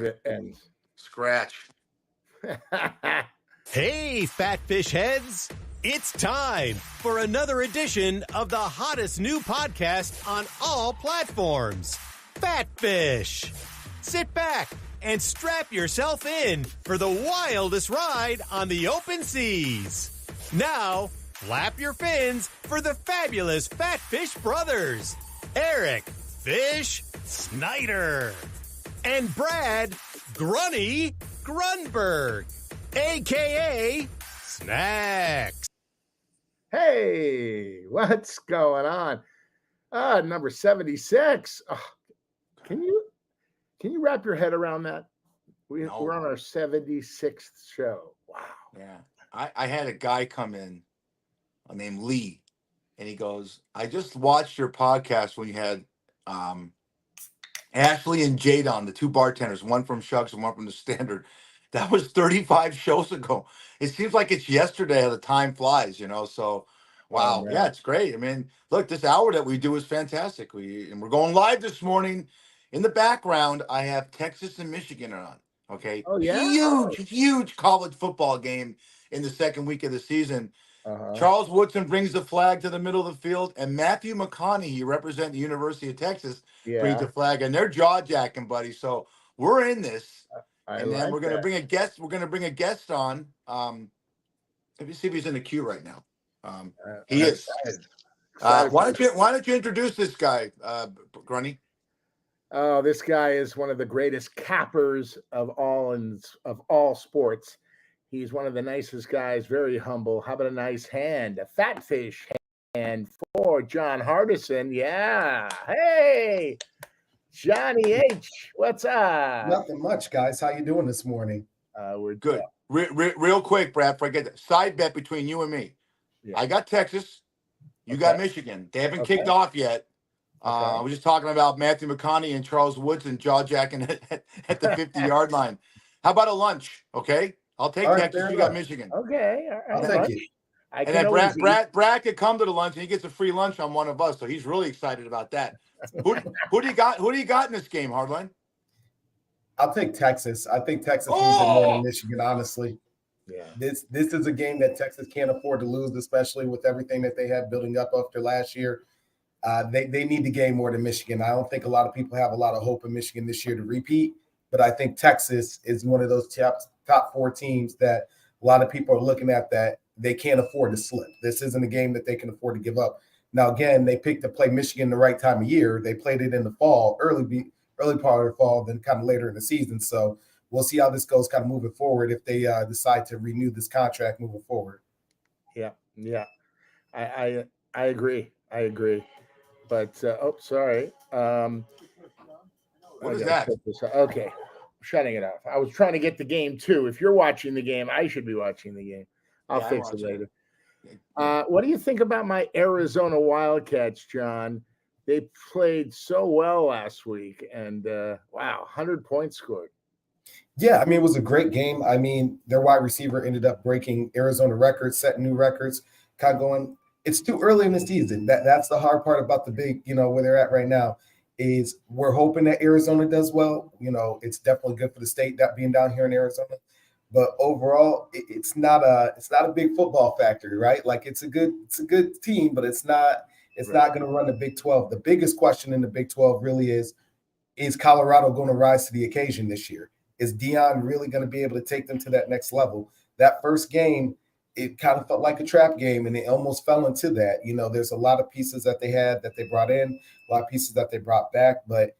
it ends. Scratch. Hey, Fatfish heads! It's time for another edition of the hottest new podcast on all platforms, Fatfish. Sit back and strap yourself in for the wildest ride on the open seas. Now, flap your fins for the fabulous Fatfish brothers, Eric Fish Snyder and Brad Grunny Grunberg, a.k.a. Snacks. Hey, what's going on? Number 76. Oh, can you wrap your head around that? We're on our 76th show. Wow. Yeah. I had a guy come in named Lee, and he goes, I just watched your podcast when you had Ashley and Jade on, the two bartenders, one from Shucks and one from the Standard. That was 35 shows ago. It seems like it's yesterday how the time flies, so wow. Yeah, it's great. I mean, look, this hour that we do is fantastic. We're going live this morning. In the background, I have Texas and Michigan on. Okay. Oh, yeah. Huge college football game in the second week of the season. Charles Woodson brings the flag to the middle of the field, and Matthew McConaughey, representing the University of Texas, brings the flag, and they're jaw-jacking, buddy. So we're in this. And then we're going to bring a guest. We're going to bring a guest on. Let me see if he's in the queue right now. He is. Why don't you introduce this guy, Grunny? Oh, this guy is one of the greatest cappers of all sports. He's one of the nicest guys, very humble. How about a nice hand, a Fatfish hand for John Hardison? Yeah. Hey, Johnny H. What's up? Nothing much, guys. How you doing this morning? We're good. Real quick, Brad, before I get that side bet between you and me. Yeah. I got Texas. You got Michigan. They haven't kicked off yet. I was just talking about Matthew McConaughey and Charles Woodson jaw-jacking at the 50-yard line. How about a lunch? Okay, I'll take Texas. You got Michigan. Okay, all right. Thank you. And then Brad could come to the lunch and he gets a free lunch on one of us, so he's really excited about that. Who do you got? Who do you got in this game, Hardline? I'll take Texas. I think Texas needs it more than Michigan, honestly. Yeah. This is a game that Texas can't afford to lose, especially with everything that they had building up after last year. They need the game more than Michigan. I don't think a lot of people have a lot of hope in Michigan this year to repeat, but I think Texas is one of those top four teams that a lot of people are looking at that they can't afford to slip. This isn't a game that they can afford to give up. Now, again, they picked to play Michigan the right time of year. They played it in the fall, early part of the fall, then kind of later in the season. So we'll see how this goes kind of moving forward if they decide to renew this contract moving forward. Yeah. I agree. But, sorry. What is that? Okay. Shutting it off. I was trying to get the game, too. If you're watching the game, I should be watching the game. I'll fix it later. What do you think about my Arizona Wildcats, John? They played so well last week, and 100 points scored. Yeah, I mean, it was a great game. I mean, their wide receiver ended up breaking Arizona records, setting new records, kind of going. It's too early in the season. That's the hard part about the big, where they're at right now, is we're hoping that Arizona does well. It's definitely good for the state that being down here in Arizona. But overall, it's not a big football factory, right? Like it's a good team, but it's not going to run the Big 12. The biggest question in the Big 12 really is Colorado going to rise to the occasion this year? Is Deion really going to be able to take them to that next level? That first game, it kind of felt like a trap game, and it almost fell into that. There's a lot of pieces that they had that they brought in, a lot of pieces that they brought back, but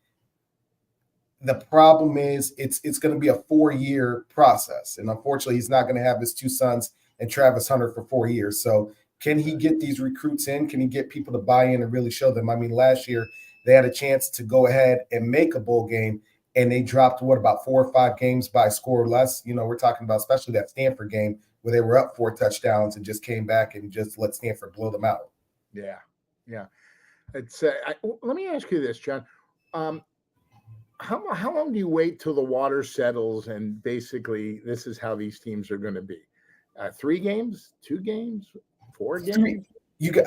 the problem is it's going to be a 4-year process. And unfortunately, he's not going to have his two sons and Travis Hunter for 4 years. So can he get these recruits in? Can he get people to buy in and really show them? I mean, last year they had a chance to go ahead and make a bowl game, and they dropped, about 4 or 5 games by a score or less. We're talking about especially that Stanford game where they were up 4 touchdowns and just came back and just let Stanford blow them out. Yeah. It's let me ask you this, John. How long do you wait till the water settles and basically this is how these teams are going to be? 3 games, 2 games, 4 games?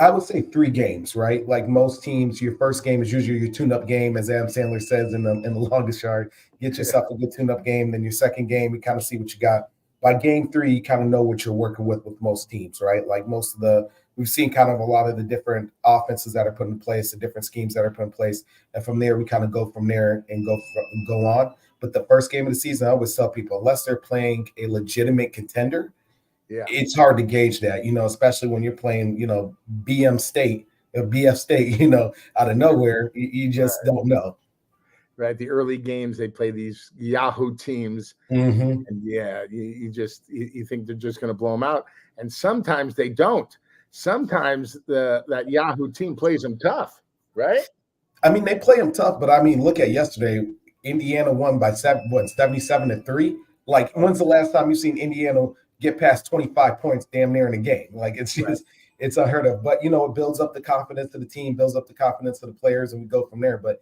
I would say 3 games, right? Like most teams, your first game is usually your tune-up game, as Adam Sandler says in the longest yard. Get yourself a good tune-up game. Then your second game, you kind of see what you got. By game 3, you kind of know what you're working with most teams, right? Like we've seen kind of a lot of the different offenses that are put in place, the different schemes that are put in place, and from there we kind of go from there and go on. But the first game of the season, I always tell people, unless they're playing a legitimate contender, it's hard to gauge that, especially when you're playing, BF State, out of nowhere, you just don't know. Right. The early games, they play these Yahoo teams. Mm-hmm. And you think they're just going to blow them out. And sometimes they don't. Sometimes that Yahoo team plays them tough, right? I mean, they play them tough, but I mean, look at yesterday. Indiana won by 77-3. Like, when's the last time you've seen Indiana get past 25 points damn near in a game? Like, it's just it's unheard of. But it builds up the confidence of the team, builds up the confidence of the players, and we go from there. But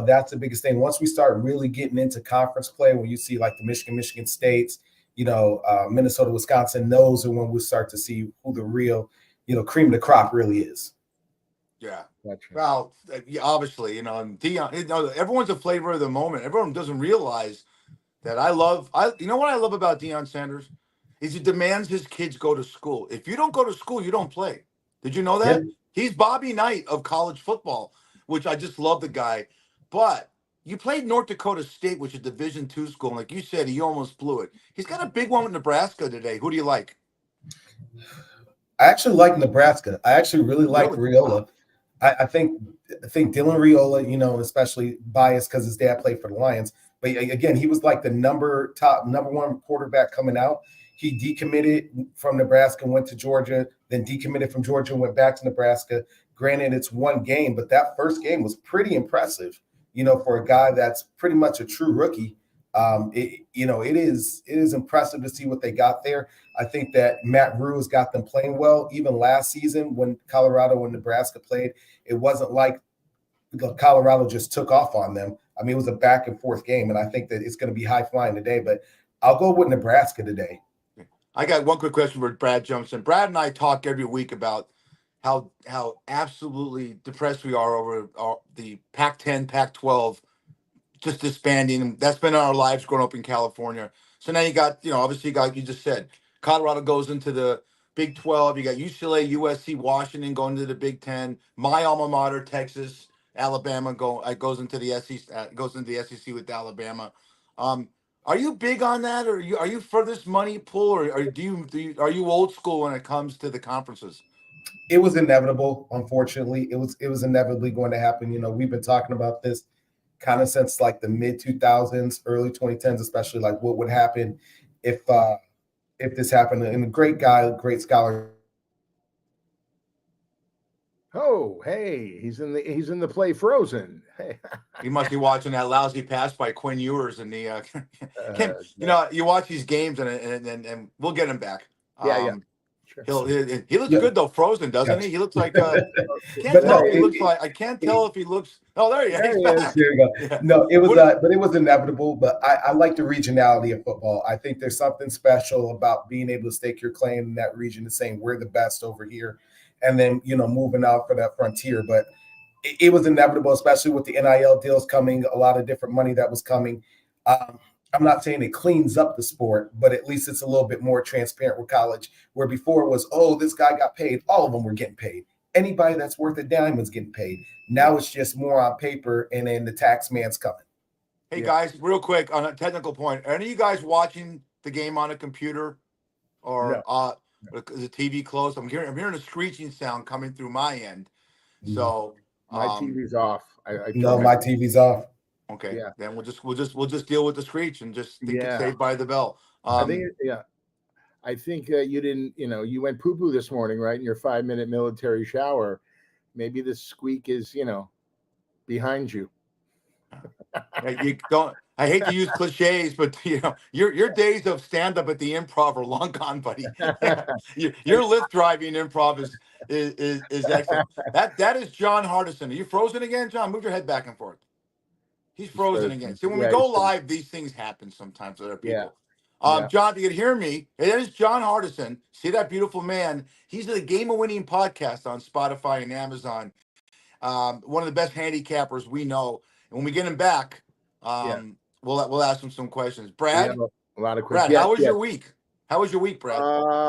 that's the biggest thing. Once we start really getting into conference play, when you see like the Michigan States, Minnesota, Wisconsin, those are when we start to see who the real, cream of the crop really is. Yeah. Well, obviously, and Deion, everyone's a flavor of the moment. Everyone doesn't realize that you know what I love about Deion Sanders is he demands his kids go to school. If you don't go to school, you don't play. Did you know that? Yeah. He's Bobby Knight of college football, which I just love the guy. But you played North Dakota State, which is a Division II school. And like you said, he almost blew it. He's got a big one with Nebraska today. Who do you like? I actually like Nebraska. I actually really like Riola. I think Dylan Riola, especially biased because his dad played for the Lions. But again, he was like the number one quarterback coming out. He decommitted from Nebraska, went to Georgia, then decommitted from Georgia, went back to Nebraska. Granted, it's one game, but that first game was pretty impressive, for a guy that's pretty much a true rookie. It is impressive to see what they got there. I think that Matt Rue has got them playing well. Even last season when Colorado and Nebraska played, it wasn't like Colorado just took off on them. I mean, it was a back and forth game, and I think that it's going to be high flying today, but I'll go with Nebraska today. I got one quick question for Brad Johnson. Brad and I talk every week about how absolutely depressed we are over the Pac-10, Pac-12 just disbanding. That's been in our lives growing up in California. So now you got, obviously you just said, Colorado goes into the Big 12. You got UCLA, USC, Washington going to the Big 10. My alma mater, Texas, Alabama goes into the SEC with Alabama. Are you big on that, or are you for this money pool, or are you old school when it comes to the conferences? It was inevitable. Unfortunately, it was inevitably going to happen. We've been talking about this kind of since like the mid 2000s, early 2010s, especially like what would happen if this happened. And a great guy, great scholar. Oh, hey, he's in the play Frozen. Hey. He must be watching that lousy pass by Quinn Ewers and the you watch these games and we'll get him back. Yeah. Sure. He looks good though, Frozen, doesn't he? He looks like I can't tell if he looks. Oh, there he is. There you go. Yeah. No, it was but it was inevitable. But I like the regionality of football. I think there's something special about being able to stake your claim in that region and saying we're the best over here, and then moving out for that frontier. But it was inevitable, especially with the NIL deals coming, a lot of different money that was coming. I'm not saying it cleans up the sport, but at least it's a little bit more transparent with college, where before it was, oh, this guy got paid. All of them were getting paid. Anybody that's worth a dime was getting paid. Now it's just more on paper, and then the tax man's coming. Hey, guys, real quick on a technical point. Are any of you guys watching the game on a computer or is the TV closed? I'm hearing a screeching sound coming through my end. So my TV's off. My TV's off. Okay. Yeah. Then we'll just deal with the screech and just think it's Saved by the Bell. I think you didn't. You went poo poo this morning, right? In your 5-minute military shower. Maybe the squeak is, behind you. You don't. I hate to use cliches, but your days of stand up at the Improv are long gone, buddy. Your lift driving improv is excellent. That is John Hardison. Are you frozen again, John? Move your head back and forth. He's frozen again. See, when we go live, these things happen sometimes with other people. John, if you could hear me, it is John Hardison. See that beautiful man? He's the Game of Winning podcast on Spotify and Amazon. One of the best handicappers we know. And when we get him back, we'll ask him some questions. Brad, a lot of questions. Brad, how was your week? How was your week, Brad?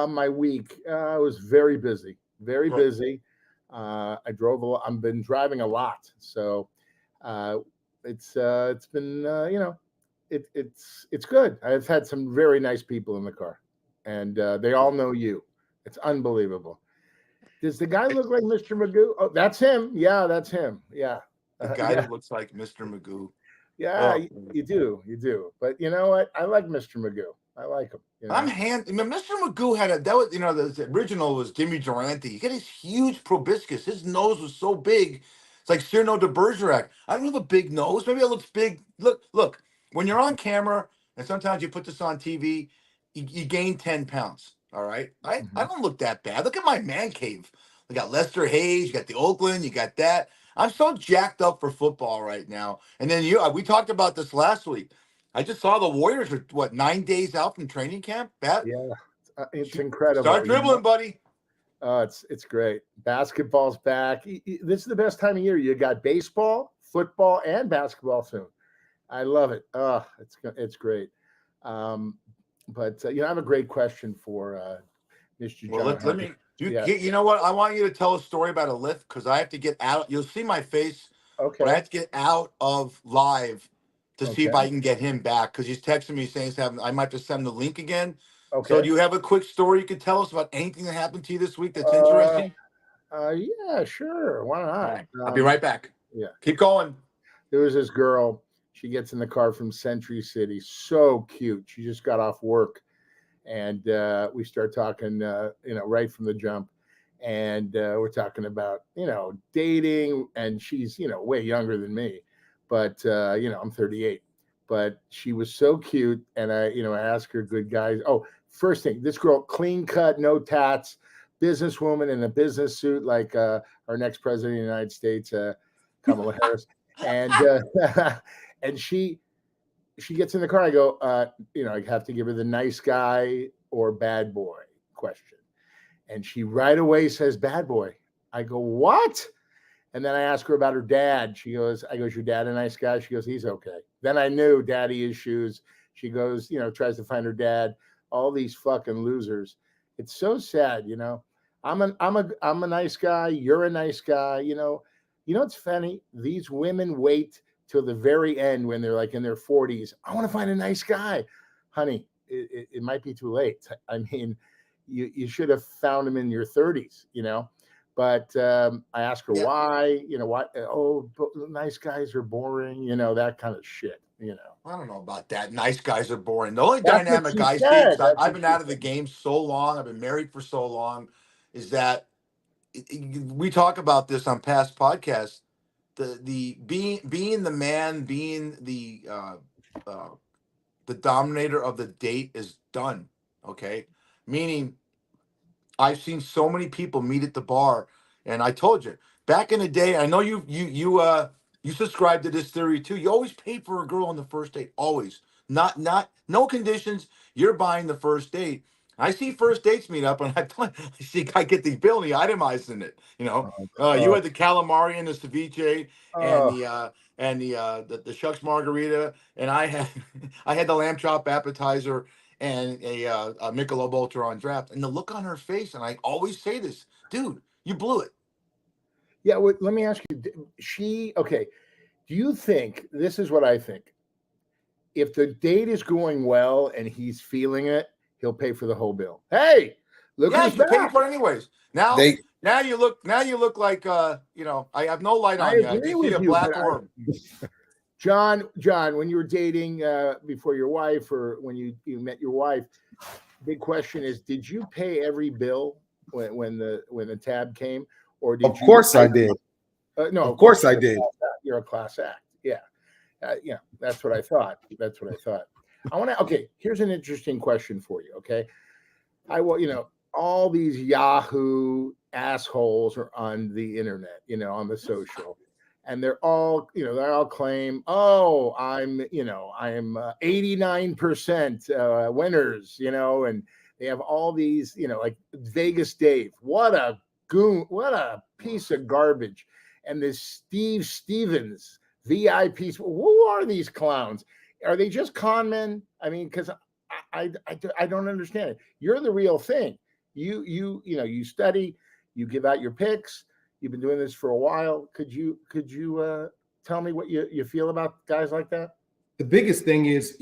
My week was very busy. Very busy. I drove a lot. I've been driving a lot, so it's been it's good. I've had some very nice people in the car, and they all know you. It's unbelievable. Does the guy look like Mr. Magoo? Oh, that's him. Yeah, that's him. Yeah. The guy that looks like Mr. Magoo. Yeah, you do. But you know what? I like Mr. Magoo. I like him. You know? Mr. Magoo had the original was Jimmy Durante. He got his huge proboscis. His nose was so big. It's like Cyrano de Bergerac. I don't have a big nose. Maybe it looks big. Look. When you're on camera, and sometimes you put this on TV, you gain 10 pounds. All right. I don't look that bad. Look at my man cave. We got Lester Hayes, you got the Oakland, you got that. I'm so jacked up for football right now. And then we talked about this last week. I just saw the Warriors are 9 days out from training camp. It's incredible. Start dribbling, buddy. It's great. Basketball's back. This is the best time of year. You got baseball, football, and basketball soon. I love it. It's great. But I have a great question for Mr. John. Well, let me. You know what? I want you to tell a story about a lift because I have to get out. You'll see my face. Okay. But I have to get out of live to see if I can get him back because he's texting me saying I might have to send the link again. Okay. So do you have a quick story you could tell us about anything that happened to you this week that's interesting? Yeah, sure. Why not? Right. I'll be right back. Yeah. Keep going. There was this girl. She gets in the car from Century City. So cute. She just got off work. And we start talking, right from the jump. And we're talking about, dating. And she's, way younger than me. But, I'm 38. But she was so cute. And I asked her, good guys. Oh, first thing, this girl, clean cut, no tats, businesswoman in a business suit like our next president of the United States, Kamala Harris. And and she gets in the car. I go, I have to give her the nice guy or bad boy question. And she right away says bad boy. I go, what? And then I ask her about her dad. I goes, your dad a nice guy? She goes, he's okay. Then I knew daddy issues. She goes, tries to find her dad. All these fucking losers. It's so sad, I'm a nice guy. You're a nice guy. It's funny. These women wait till the very end when they're like in their 40s. I want to find a nice guy. Honey, it might be too late. I mean, you should have found him in your 30s, But I asked her why, why? Oh, nice guys are boring, that kind of shit, I don't know about that. Nice guys are boring. The only dynamic I see, I've been out of the game so long, I've been married for so long, is that we talk about this on past podcasts. The being the man, being the dominator of the date is done. Okay, meaning I've seen so many people meet at the bar, and I told you back in the day. I know you subscribe to this theory too. You always pay for a girl on the first date, always. No conditions. You're buying the first date. I see first dates meet up, and I see I get the bill and he itemized in it. You had the calamari and the ceviche and the shucks margarita, and I had the lamb chop appetizer and a Michelob Ultra on draft. And the look on her face, and I always say this, dude, you blew it. Yeah, well, let me ask you. Do you think this is what I think? If the date is going well and he's feeling it, he'll pay for the whole bill. Hey, look at his back. Pay for it anyways. Now you look like I have no light on you. I just see a black orb. John, when you were dating before your wife or when you met your wife, big question is, did you pay every bill when the tab came, or did you? Of course I did. No, of course I did. You're a class act. Yeah. That's what I thought. Here's an interesting question for you. Okay. All these Yahoo assholes are on the internet, on the social. and they're all claim, oh, I'm 89% winners, and they have all these, like Vegas Dave. What a goon! What a piece of garbage! And this Steve Stevens VIPs. Who are these clowns? Are they just con men? I mean, because I don't understand it. You're the real thing. You study, you give out your picks. You've been doing this for a while. Could you tell me what you feel about guys like that? The biggest thing is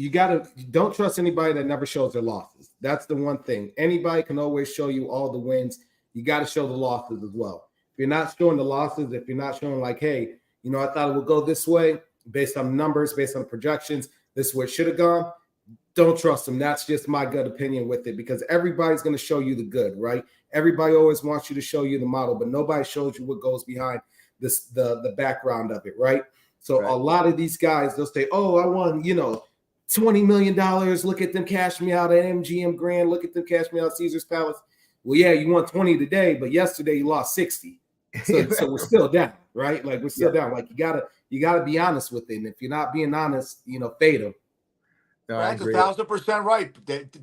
don't trust anybody that never shows their losses. That's the one thing. Anybody can always show you all the wins. You got to show the losses as well. If you're not showing the losses, if you're not showing like, hey, I thought it would go this way based on numbers, based on projections, this is where it should have gone. Don't trust them. That's just my gut opinion with it, because everybody's going to show you the good, right? Everybody always wants you to show you the model, but nobody shows you what goes behind this, the background of it, right? So a lot of these guys, they'll say, oh, I won, $20 million. Look at them cash me out at MGM Grand. Look at them cash me out at Caesar's Palace. Well, yeah, you won 20 today, but yesterday you lost 60. So we're still down, right? Like we're still down. Like you gotta be honest with it. And if you're not being honest, fade them. No, Brad's 1,000% right.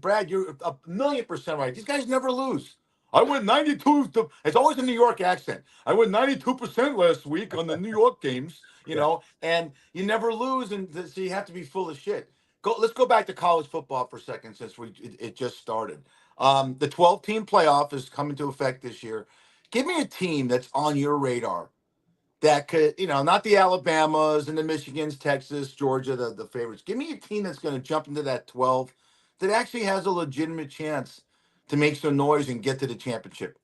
Brad, you're 1,000,000% right. These guys never lose. I win 92. It's always a New York accent. I win 92% last week on the New York games, and you never lose, and so you have to be full of shit. Let's go back to college football for a second, since it just started. The 12-team playoff is coming to effect this year. Give me a team that's on your radar that could, not the Alabamas and the Michigans, Texas, Georgia, the favorites. Give me a team that's going to jump into that 12 that actually has a legitimate chance to make some noise and get to the championship.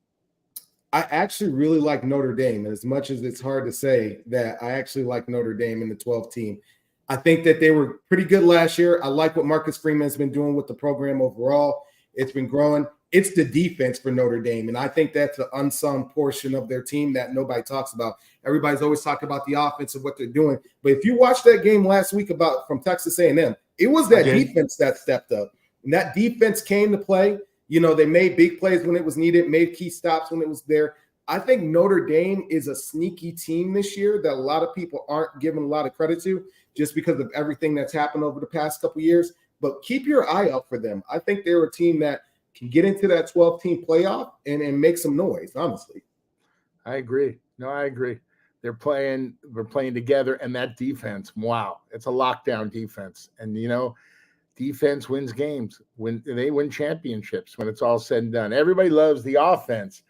I actually really like Notre Dame. As much as it's hard to say that, I actually like Notre Dame in the 12 team. I think that they were pretty good last year. I like what Marcus Freeman has been doing with the program overall. It's been growing. It's the defense for Notre Dame, and I think that's the unsung portion of their team that nobody talks about. Everybody's always talking about the offense and what they're doing, but if you watch that game last week from Texas A&M, it was that defense that stepped up, and that defense came to play. They made big plays when it was needed, made key stops when it was there. I think Notre Dame is a sneaky team this year that a lot of people aren't giving a lot of credit to, just because of everything that's happened over the past couple of years. But keep your eye out for them. I think they're a team that can get into that 12-team playoff and make some noise, honestly. I agree. No, I agree. We're playing together, and that defense, wow, it's a lockdown defense. And, defense wins games. They win championships when it's all said and done. Everybody loves the offense,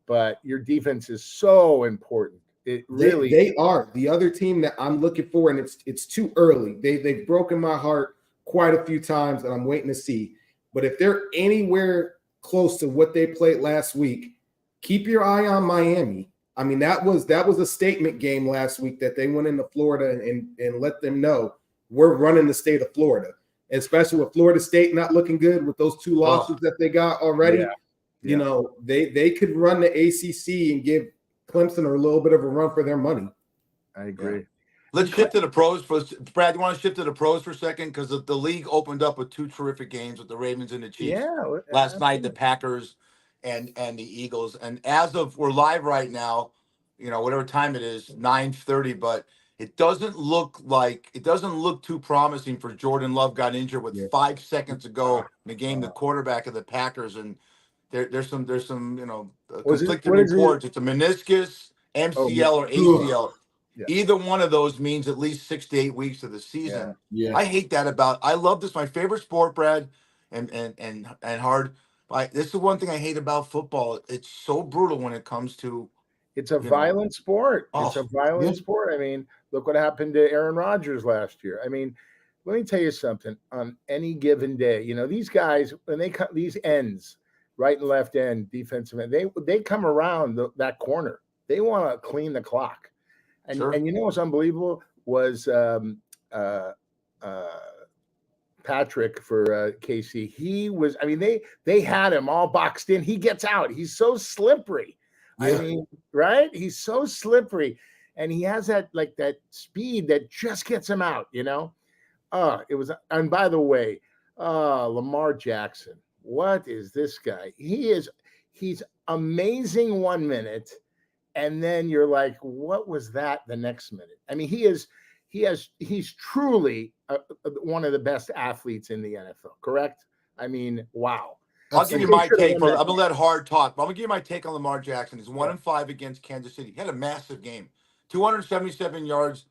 but your defense is so important. It really they are. The other team that I'm looking for, and it's too early. They've broken my heart quite a few times, and I'm waiting to see. But if they're anywhere close to what they played last week, keep your eye on Miami. I mean, that was a statement game last week that they went into Florida and let them know we're running the state of Florida, especially with Florida State not looking good with those 2 losses that they got already. Yeah. They could run the ACC and give Clemson a little bit of a run for their money. I agree. Yeah. Let's shift to the pros. Brad, you want to shift to the pros for a second? Because the league opened up with 2 terrific games with the Ravens and the Chiefs. Last night, the Packers and the Eagles. And as of, we're live right now, whatever time it is, 9:30, but it doesn't look too promising for Jordan Love. Got injured with 5 seconds to go in the game, the quarterback of the Packers. And there's some conflicting reports. It's a meniscus, MCL, or ACL. Yeah. Either one of those means at least 6 to 8 weeks of the season. Yeah. I hate that I love this. My favorite sport, Brad, and hard. This is one thing I hate about football. It's so brutal when it comes to. It's a violent sport. It's a violent sport. I mean, look what happened to Aaron Rodgers last year. I mean, let me tell you something. On any given day, these guys, when they cut these ends, right and left end, defensive end, they come around that corner. They want to clean the clock. And, and what's unbelievable was Patrick for KC. He was, they had him all boxed in. He gets out. He's so slippery. Yeah. Right? He's so slippery. And he has that speed that just gets him out, it was, and by the way, Lamar Jackson, what is this guy? He's amazing 1 minute. and then you're like, what was that the next minute? I mean, he's truly one of the best athletes in the NFL, correct? I mean, wow. I'll give you my take. I'm gonna let Hard talk, but I'm gonna give you my take on Lamar Jackson. He's 1-5 against Kansas City. He had a massive game, 277 yards,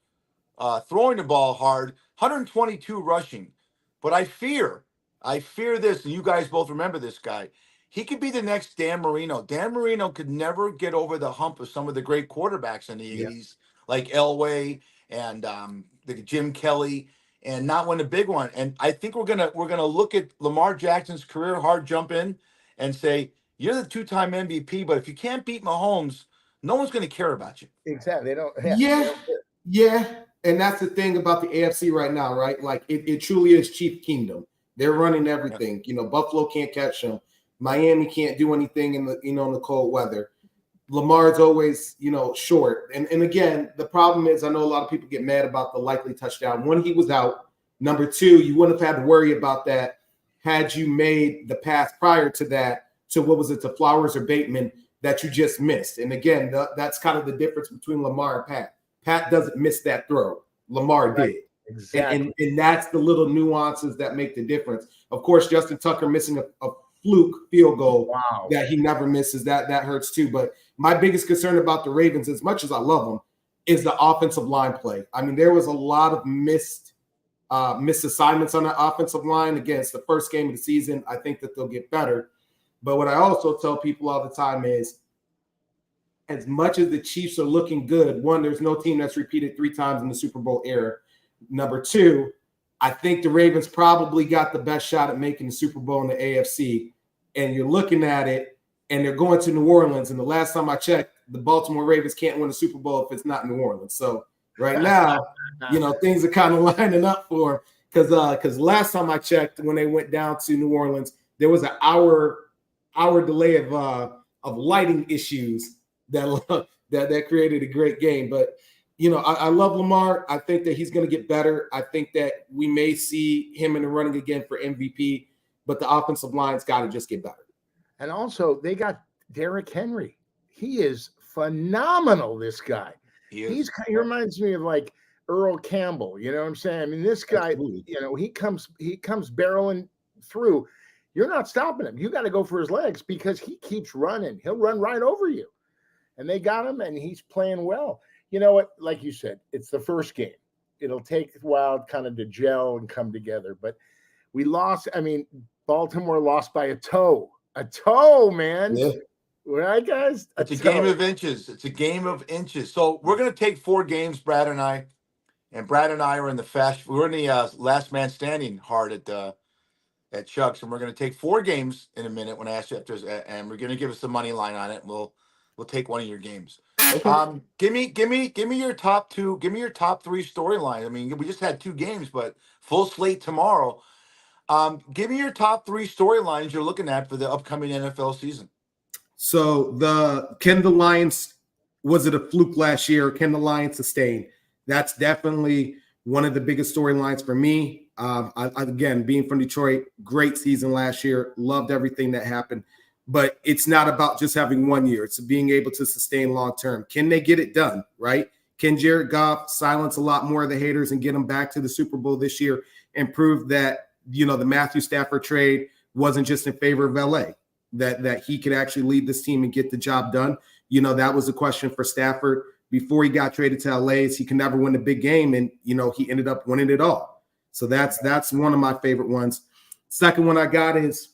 throwing the ball hard, 122 rushing. But I fear this, and you guys both remember this guy. He could be the next Dan Marino. Dan Marino could never get over the hump of some of the great quarterbacks in the 80s, like Elway and the Jim Kelly, and not win a big one. And I think we're gonna look at Lamar Jackson's career, Hard jump in and say, you're the 2-time MVP, but if you can't beat Mahomes, no one's gonna care about you. Exactly. They don't. Yeah. And that's the thing about the AFC right now, right? Like it truly is Chief Kingdom. They're running everything. You know, Buffalo can't catch them. Miami can't do anything in the in the cold weather. Lamar's always, short. And again, the problem is I know a lot of people get mad about the likely touchdown. One, he was out. Number two, you wouldn't have had to worry about that had you made the pass prior to that to to Flowers or Bateman that you just missed. And again, that's kind of the difference between Lamar and Pat. Pat doesn't miss that throw. Lamar did. Exactly. And that's the little nuances that make the difference. Of course, Justin Tucker missing a fluke field goal that he never misses. That hurts too. But my biggest concern about the Ravens, as much as I love them, is the offensive line play. I mean, there was a lot of missed assignments on the offensive line. Again, it's the first game of the season. I think that they'll get better. But what I also tell people all the time is, as much as the Chiefs are looking good, one, there's no team that's repeated 3 times in the Super Bowl era. Number two, I think the Ravens probably got the best shot at making the Super Bowl in the AFC. And you're looking at it, and they're going to New Orleans. And the last time I checked, the Baltimore Ravens can't win a Super Bowl if it's not New Orleans. So right now, things are kind of lining up for them. Because last time I checked, when they went down to New Orleans, there was an hour delay of lighting issues that created a great game. But I love Lamar. I think that he's going to get better. I think that we may see him in the running again for MVP, but the offensive line's got to just get better. And also, they got Derrick Henry. He is phenomenal, this guy. He reminds me of like Earl Campbell. You know what I'm saying? I mean, this guy, he comes barreling through. You're not stopping him. You got to go for his legs because he keeps running. He'll run right over you. And they got him, and he's playing well. You know what? Like you said, it's the first game. It'll take a while kind of to gel and come together. But we lost. I mean, Baltimore lost by a toe. A toe, man. Yeah. Right, guys? It's a game of inches. It's a game of inches. So we're going to take 4 games, Brad and I. And Brad and I are in the we're in the last man standing Hard at Chuck's. And we're going to take 4 games in a minute when I ask you after, and we're going to give us the money line on it. We'll take one of your games. Okay. Give me your top 2. Give me your top 3 storylines. I mean, we just had 2 games, but full slate tomorrow. Give me your top 3 storylines you're looking at for the upcoming NFL season. So can the Lions, was it a fluke last year? Can the Lions sustain? That's definitely one of the biggest storylines for me. Again, being from Detroit, great season last year. Loved everything that happened. But it's not about just having 1 year. It's being able to sustain long-term. Can they get it done, right? Can Jared Goff silence a lot more of the haters and get them back to the Super Bowl this year and prove that, the Matthew Stafford trade wasn't just in favor of LA, that he could actually lead this team and get the job done? That was a question for Stafford before he got traded to LA, is he can never win a big game. And, he ended up winning it all. So that's one of my favorite ones. Second one I got is,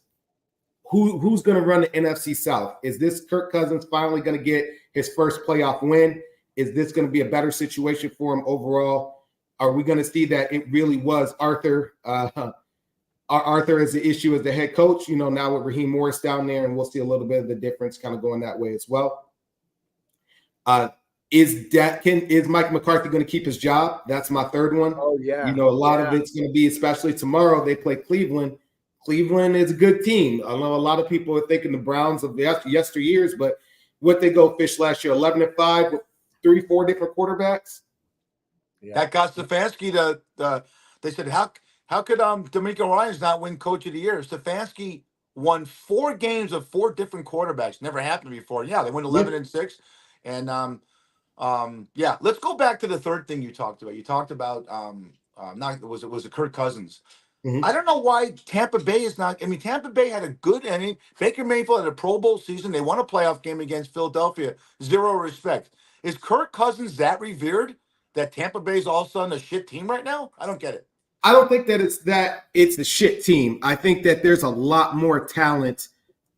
who's going to run the NFC South? Is this Kirk Cousins finally going to get his first playoff win? Is this going to be a better situation for him overall? Are we going to see that it really was Arthur as the issue as the head coach? Now with Raheem Morris down there, and we'll see a little bit of the difference kind of going that way as well. Is Mike McCarthy going to keep his job? That's my third one. Oh, yeah. A lot of it's going to be, especially tomorrow, they play Cleveland. Cleveland is a good team. I know a lot of people are thinking the Browns of yesteryears, but what they go fish last year, 11-5 with 3-4 different quarterbacks. Yeah. That got Stefanski they said, how could D'Amico Ryans not win Coach of the Year? Stefanski won 4 games of 4 different quarterbacks. Never happened before. Yeah, they went 11-6. And yeah, let's go back to the third thing you talked about. You talked about was it Kirk Cousins? Mm-hmm. I don't know why Tampa Bay is not. I mean, Tampa Bay had a good inning. Baker Mayfield had a Pro Bowl season. They won a playoff game against Philadelphia. Zero respect. Is Kirk Cousins that revered that Tampa Bay's all of a sudden a shit team right now? I don't get it. I don't think that it's a shit team. I think that there's a lot more talent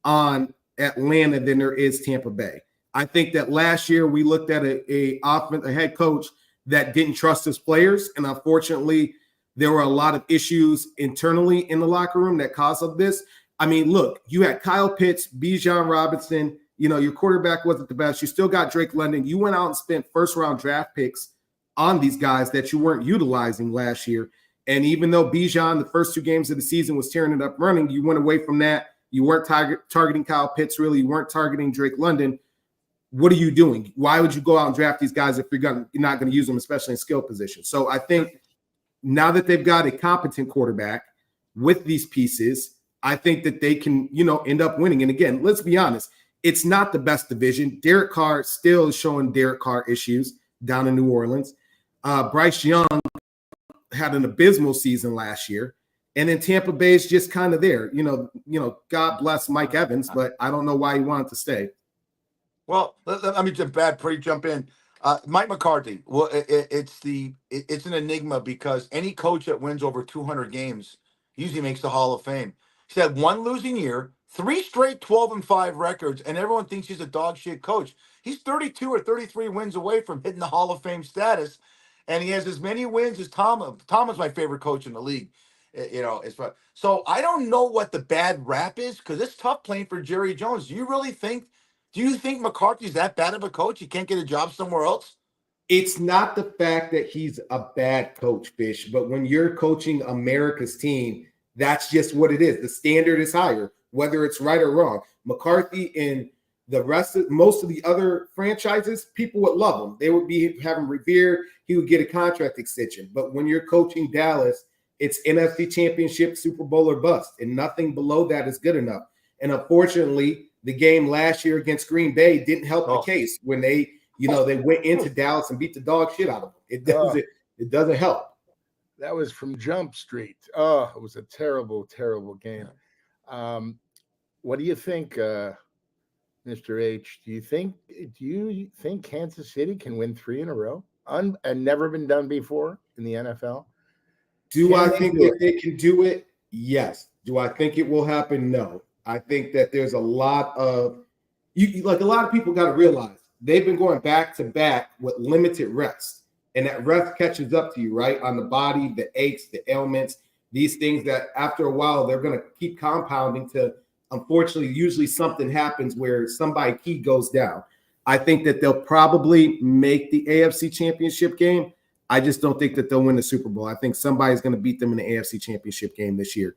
on Atlanta than there is Tampa Bay. I think that last year we looked at a head coach that didn't trust his players, and unfortunately, there were a lot of issues internally in the locker room that caused of this. I mean, look, you had Kyle Pitts, Bijan Robinson. You know, your quarterback wasn't the best. You still got Drake London. You went out and spent first-round draft picks on these guys that you weren't utilizing last year. And even though Bijan, the first 2 games of the season, was tearing it up running, you went away from that. You weren't targeting Kyle Pitts, really. You weren't targeting Drake London. What are you doing? Why would you go out and draft these guys if you're not going to use them, especially in skill positions? So I think now that they've got a competent quarterback with these pieces, I think that they can, end up winning. And again, let's be honest, it's not the best division. Derek Carr still is showing Derek Carr issues down in New Orleans. Bryce Young had an abysmal season last year. And then Tampa Bay is just kind of there. God bless Mike Evans, but I don't know why he wanted to stay. Well, let me jump in. Mike McCarthy. Well, it's an enigma because any coach that wins over 200 games usually makes the Hall of Fame. He's had 1 losing year, 3 straight 12-5 records, and everyone thinks he's a dog shit coach. He's 32 or 33 wins away from hitting the Hall of Fame status, and he has as many wins as Tom. Tom is my favorite coach in the league. So I don't know what the bad rap is because it's tough playing for Jerry Jones. Do you think McCarthy's that bad of a coach? He can't get a job somewhere else? It's not the fact that he's a bad coach, Fish, but when you're coaching America's team, that's just what it is. The standard is higher, whether it's right or wrong. McCarthy and most of the other franchises, people would love him. They would have him revered. He would get a contract extension. But when you're coaching Dallas, it's NFC Championship, Super Bowl or bust, and nothing below that is good enough. And unfortunately, the game last year against Green Bay didn't help the case when they went into Dallas and beat the dog shit out of them. It doesn't help. That was from Jump Street. Oh, it was a terrible, terrible game. What do you think, Mr. H? Do you think Kansas City can win 3 in a row? And never been done before in the NFL? Do I think that they can do it? Yes. Do I think it will happen? No. I think that there's a lot of a lot of people got to realize they've been going back to back with limited rest. And that rest catches up to you, right? On the body, the aches, the ailments, these things that after a while, they're going to keep compounding to, unfortunately, usually something happens where somebody key goes down. I think that they'll probably make the AFC Championship game. I just don't think that they'll win the Super Bowl. I think somebody's going to beat them in the AFC Championship game this year.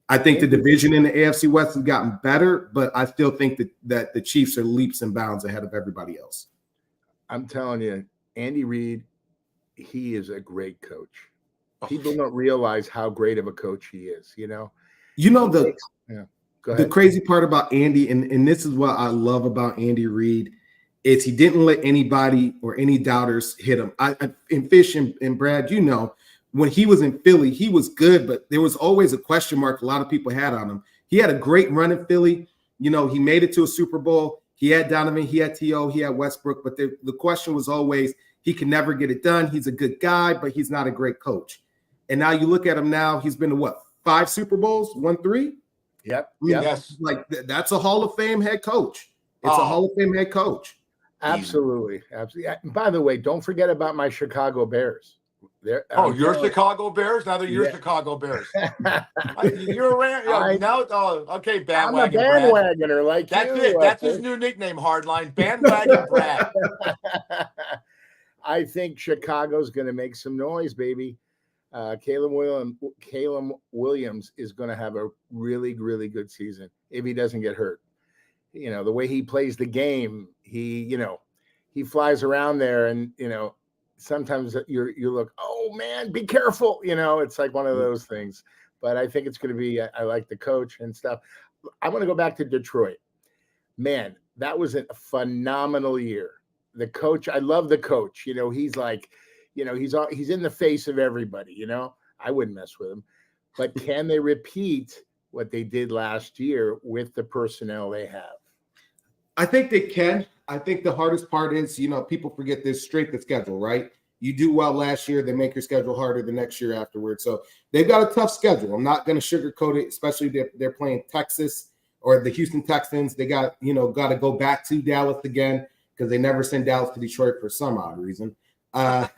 I think the division in the AFC West has gotten better, but I still think that the Chiefs are leaps and bounds ahead of everybody else. I'm telling you, Andy Reid, he is a great coach. People don't realize how great of a coach he is, The crazy part about Andy, and this is what I love about Andy Reid, is he didn't let anybody or any doubters hit him. And Fish and Brad, when he was in Philly, he was good, but there was always a question mark a lot of people had on him. He had a great run in Philly. He made it to a Super Bowl. He had Donovan, he had T.O., he had Westbrook, but the question was always he can never get it done. He's a good guy, but he's not a great coach. And now you look at him now, he's been to 5 Super Bowls, won 3? Yep. Yes. That's a Hall of Fame head coach. It's a Hall of Fame head coach. Absolutely. By the way, don't forget about my Chicago Bears. Your Chicago Bears? Now they're your Chicago Bears. You're around. Okay, bandwagon. I'm a bandwagoner like that's you. That's it. That's his new nickname, Hardline. Bandwagon Brad. I think Chicago's going to make some noise, baby. Caleb Williams is going to have a really, really good season if he doesn't get hurt. The way he plays the game, he flies around there and, sometimes you look, oh man, be careful. It's like one of those things, but I think it's going to be, I like the coach and stuff. I want to go back to Detroit, man. That was a phenomenal year. the coach, I love the coach. He's like, he's in the face of everybody. I wouldn't mess with him. But can they repeat what they did last year with the personnel they have? I think they can. I think the hardest part is, people forget this strength of schedule, right? You do well last year, they make your schedule harder the next year afterwards. So they've got a tough schedule. I'm not going to sugarcoat it, especially if they're playing Texas or the Houston Texans. They got to go back to Dallas again because they never send Dallas to Detroit for some odd reason. And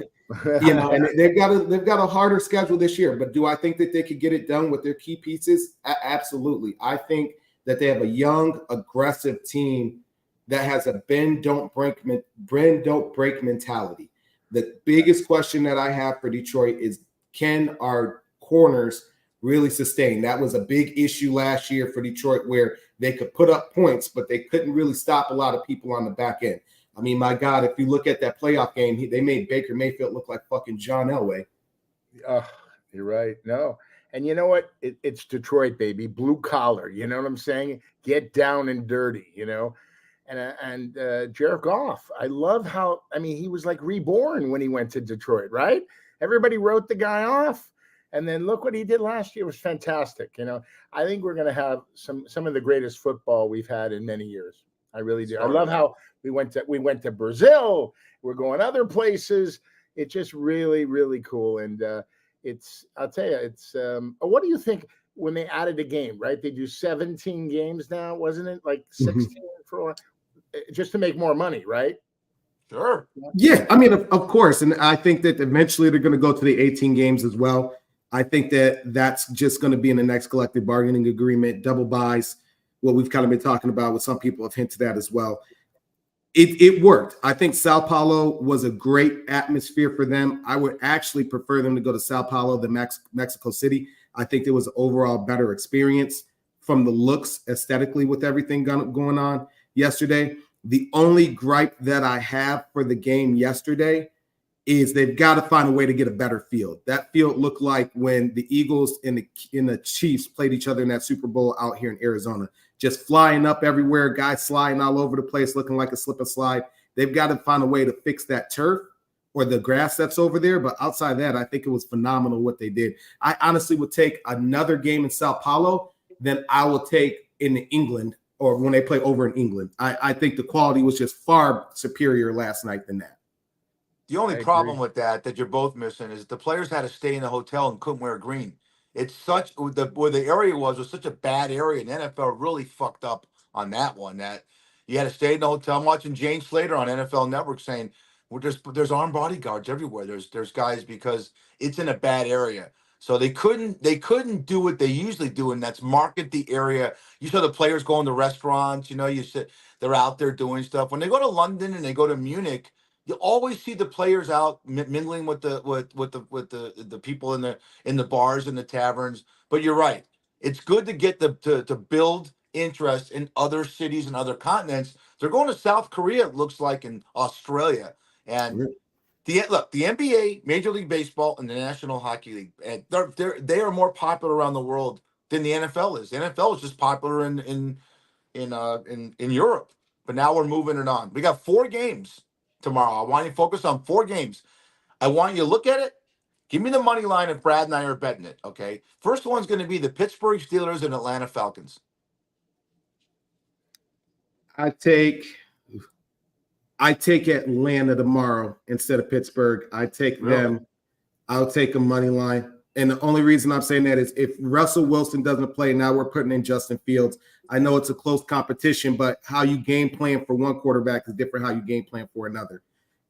they've got a harder schedule this year. But do I think that they could get it done with their key pieces? Absolutely. I think that they have a young, aggressive team that has a bend, don't break mentality. The biggest question that I have for Detroit is, can our corners really sustain? That was a big issue last year for Detroit, where they could put up points, but they couldn't really stop a lot of people on the back end. I mean, my God, if you look at that playoff game, they made Baker Mayfield look like fucking John Elway. Oh, you're right. No. And you know what? It's Detroit, baby. Blue collar. You know what I'm saying? Get down and dirty, And Jared Goff, I love how, he was like reborn when he went to Detroit, right? Everybody wrote the guy off. And then look what he did last year. It was fantastic. I think we're going to have some of the greatest football we've had in many years. I really do. I love how we went to Brazil. We're going other places. It's just really, really cool. And I'll tell you, what do you think when they added a game, right? They do 17 games now, wasn't it? Like 16 for just to make more money, right? Sure. Yeah, of course. And I think that eventually they're going to go to the 18 games as well. I think that that's just going to be in the next collective bargaining agreement, double buys, what we've kind of been talking about, what some people have hinted at as well. It worked. I think Sao Paulo was a great atmosphere for them. I would actually prefer them to go to Sao Paulo than Mexico City. I think there was an overall better experience from the looks aesthetically with everything going on yesterday. The only gripe that I have for the game yesterday is they've got to find a way to get a better field. That field looked like when the Eagles and the Chiefs played each other in that Super Bowl out here in Arizona, just flying up everywhere, guys sliding all over the place, looking like a slip and slide. They've got to find a way to fix that turf or the grass that's over there. But outside of that, I think it was phenomenal what they did. I honestly would take another game in Sao Paulo than I will take in England, or when they play over in England. I think the quality was just far superior last night than that. The only problem with that you're both missing is the players had to stay in the hotel and couldn't wear green. It's where the area was such a bad area, and the NFL really fucked up on that one. That you had to stay in the hotel. I'm watching James Slater on NFL Network saying, well, there's armed bodyguards everywhere. There's guys because it's in a bad area. So they couldn't do what they usually do, and that's market the area. You saw the players going to restaurants. They're out there doing stuff. When they go to London and they go to Munich, you always see the players out mingling with the people in the bars and the taverns. But you're right; it's good to get to build interest in other cities and other continents. They're going to South Korea, it looks like, in Australia, and the NBA, Major League Baseball, and the National Hockey League, and they are more popular around the world than the NFL is. The NFL is just popular in Europe, but now we're moving it on. We got 4 games tomorrow. I want you to focus on 4 games. I want you to look at it. Give me the money line if Brad and I are betting it, okay? First one's going to be the Pittsburgh Steelers and Atlanta Falcons. I take Atlanta tomorrow instead of Pittsburgh. I take them. I'll take a money line. And the only reason I'm saying that is if Russell Wilson doesn't play, now we're putting in Justin Fields. I know it's a close competition, but how you game plan for one quarterback is different how you game plan for another.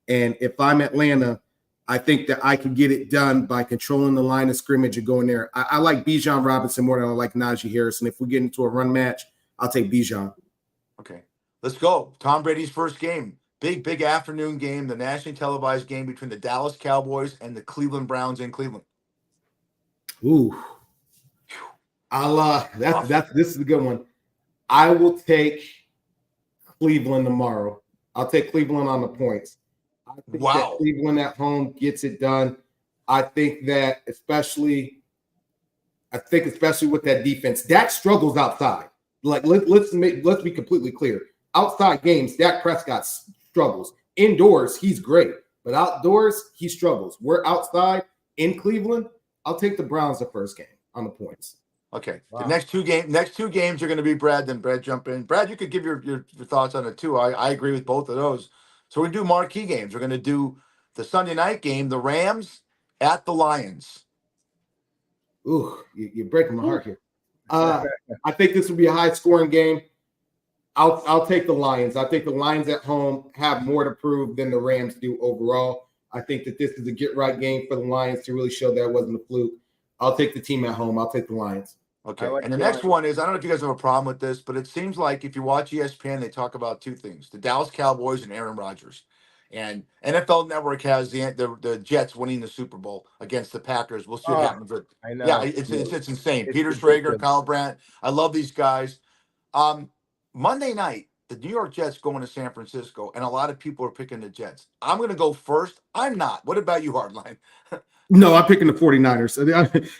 And if I'm Atlanta, I think that I can get it done by controlling the line of scrimmage and going there. I like Bijan Robinson more than I like Najee Harris. And if we get into a run match, I'll take Bijan. Okay, let's go. Tom Brady's first game. Big afternoon game, the nationally televised game between the Dallas Cowboys and the Cleveland Browns in Cleveland. Ooh. This is a good one. I will take Cleveland tomorrow. I'll take Cleveland on the points. I think that Cleveland at home gets it done. I think especially with that defense, Dak struggles outside. Like let's be completely clear. Outside games, Dak Prescott struggles. Indoors, he's great, but outdoors, he struggles. We're outside in Cleveland. I'll take the Browns the first game on the points. Okay. Wow. The next two games are going to be Brad. Then Brad jump in. Brad, you could give your thoughts on it too. I agree with both of those. So we're going to do marquee games. We're going to do the Sunday night game, the Rams at the Lions. Ooh, you're breaking my heart here. I think this will be a high-scoring game. I'll take the Lions. I think the Lions at home have more to prove than the Rams do overall. I think that this is a get-right game for the Lions to really show that it wasn't a fluke. I'll take the team at home. I'll take the Lions. Okay. And the next one is, I don't know if you guys have a problem with this, but it seems like if you watch ESPN, they talk about two things: the Dallas Cowboys and Aaron Rodgers. And NFL Network has the Jets winning the Super Bowl against the Packers. We'll see what happens. I know. Yeah, it's insane. Peter Schrager, Kyle Brandt. I love these guys. Monday night, the New York Jets going to San Francisco, and a lot of people are picking the Jets. I'm going to go first. I'm not. What about you, Hardline? No, I'm picking the 49ers.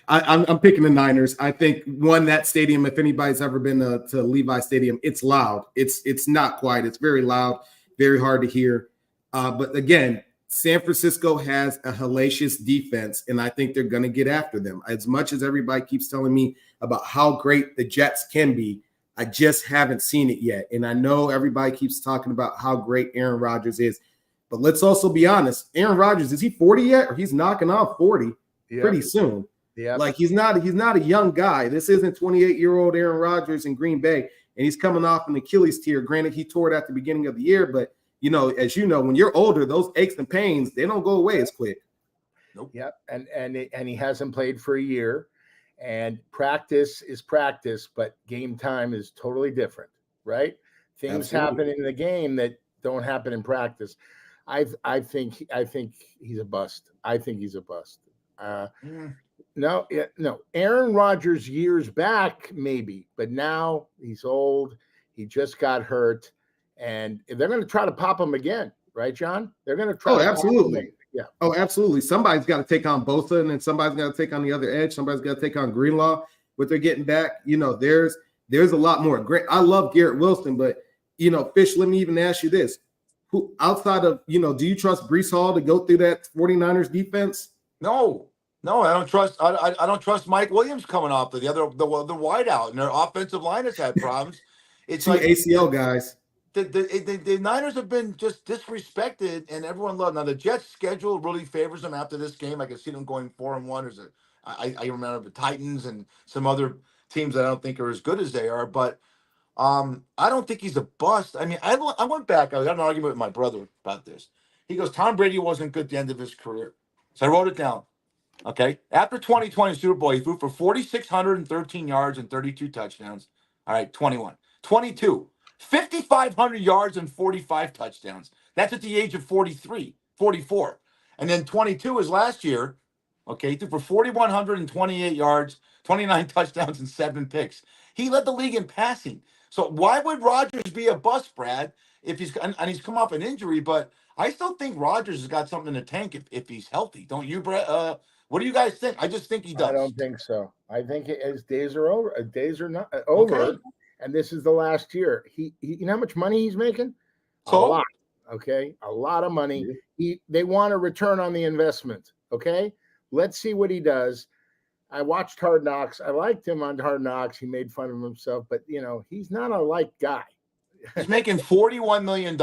I'm picking the Niners. I think, that stadium, if anybody's ever been to Levi Stadium, it's loud. It's not quiet. It's very loud, very hard to hear. But again, San Francisco has a hellacious defense, and I think they're going to get after them. As much as everybody keeps telling me about how great the Jets can be, I just haven't seen it yet. And I know everybody keeps talking about how great Aaron Rodgers is. But let's also be honest. Aaron Rodgers, is he 40 yet? Or he's knocking off 40 pretty soon. Yeah. Like he's not a young guy. This isn't 28-year-old Aaron Rodgers in Green Bay. And he's coming off an Achilles tear. Granted, he tore it at the beginning of the year. But, as you know, when you're older, those aches and pains, they don't go away as quick. Nope. Yep. And he hasn't played for a year. And practice is practice, but game time is totally different, right? Things happen in the game that don't happen in practice. I think he's a bust. I think he's a bust. No. Aaron Rodgers years back, maybe, but now he's old. He just got hurt, and they're going to try to pop him again, right, John? They're going to try. Oh, absolutely. Yeah. Oh, absolutely. Somebody's got to take on Bosa, and then somebody's got to take on the other edge. Somebody's got to take on Greenlaw. What they're getting back, there's a lot more. Great. I love Garrett Wilson, but Fish, let me even ask you this: who outside of do you trust Breece Hall to go through that 49ers defense? No, I don't trust. I don't trust Mike Williams coming off the wideout, and their offensive line has had problems. It's two ACL guys. The Niners have been just disrespected, and everyone loved. Now the Jets' schedule really favors them after this game. I can see them going 4-1. I remember the Titans and some other teams that I don't think are as good as they are. But I don't think he's a bust. I mean, I went back. I had an argument with my brother about this. He goes, Tom Brady wasn't good at the end of his career. So I wrote it down. Okay. After 2020 Super Bowl, he threw for 4,613 yards and 32 touchdowns. All right, 21. 22. 5,500 yards and 45 touchdowns. That's at the age of 44. And then 22 is last year. Okay, he threw for 4,128 yards, 29 touchdowns, and 7 picks. He led the league in passing. So why would Rodgers be a bust, Brad, if he's come off an injury? But I still think Rodgers has got something in the tank if he's healthy. Don't you, Brad? What do you guys think? I just think he does. I don't think so. I think his days are over. Days are not over. Okay. And this is the last year. He you know how much money he's making? So? A lot. Okay, a lot of money. They want a return on the investment. Okay, let's see what he does. I watched Hard Knocks. I liked him on Hard Knocks. He made fun of himself, but he's not a liked guy. He's making $41 million.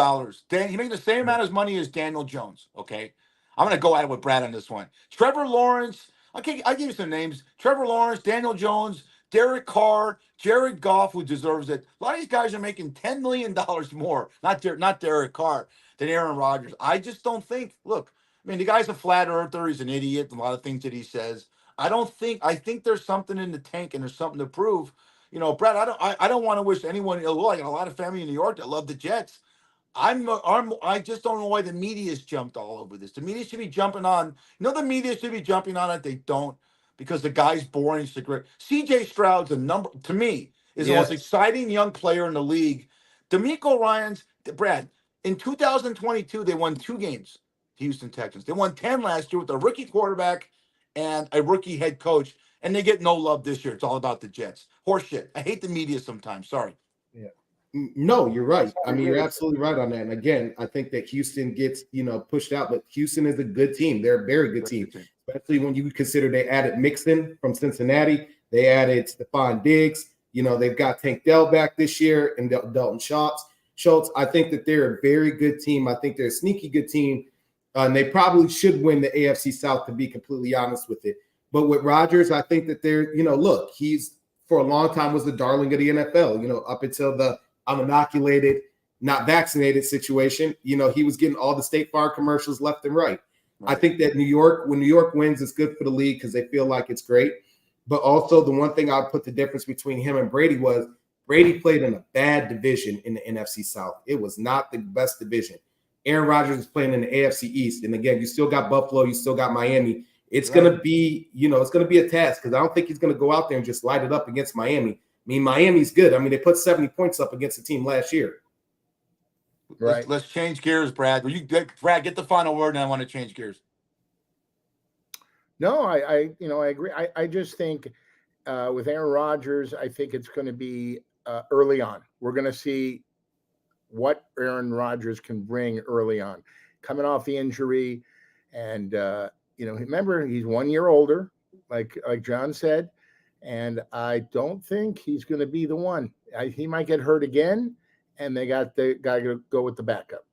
He's making the same amount of money as Daniel Jones. Okay, I'm going to go at it with Brad on this one. Trevor Lawrence. Okay, I'll give you some names. Trevor Lawrence, Daniel Jones, Derek Carr, Jared Goff, who deserves it. A lot of these guys are making $10 million more, not Derek Carr, than Aaron Rodgers. I just don't think, look, I mean, the guy's a flat earther. He's an idiot. A lot of things that he says. I think there's something in the tank and there's something to prove. Brad, I don't want to wish anyone ill will. I got a lot of family in New York that love the Jets. I just don't know why the media's jumped all over this. The media should be jumping on. The media should be jumping on it. They don't. Because the guy's boring. He's great. CJ Stroud's to me, is the most exciting young player in the league. DeMeco Ryans, Brad, in 2022, they won 2 games, Houston Texans. They won 10 last year with a rookie quarterback and a rookie head coach, and they get no love this year. It's all about the Jets. Horseshit. I hate the media sometimes. Sorry. Yeah. No, you're right. I mean, you're absolutely right on that. And again, I think that Houston gets, pushed out, but Houston is a good team. They're a very good team, especially when you consider they added Mixon from Cincinnati. They added Stephon Diggs. They've got Tank Dell back this year and Dalton Schultz. I think that they're a very good team. I think they're a sneaky good team. And they probably should win the AFC South, to be completely honest with it. But with Rodgers, I think that they're, look, he's for a long time was the darling of the NFL, up until the I'm inoculated, not vaccinated situation. He was getting all the State Farm commercials left and right. I think that when New York wins, it's good for the league because they feel like it's great. But also the one thing I put the difference between him and Brady was Brady played in a bad division in the NFC South. It was not the best division. Aaron Rodgers is playing in the AFC East. And again, you still got Buffalo, you still got Miami. It's going to be, it's going to be a task because I don't think he's going to go out there and just light it up against Miami. I mean, Miami's good. I mean, they put 70 points up against the team last year. Right. Let's change gears, Brad. Brad, get the final word, and I want to change gears. No, I agree. I just think with Aaron Rodgers, I think it's going to be early on. We're going to see what Aaron Rodgers can bring early on, coming off the injury, and remember he's 1 year older, like John said. And I don't think he's going to be the one. He might get hurt again, and they got the guy to go with the backup.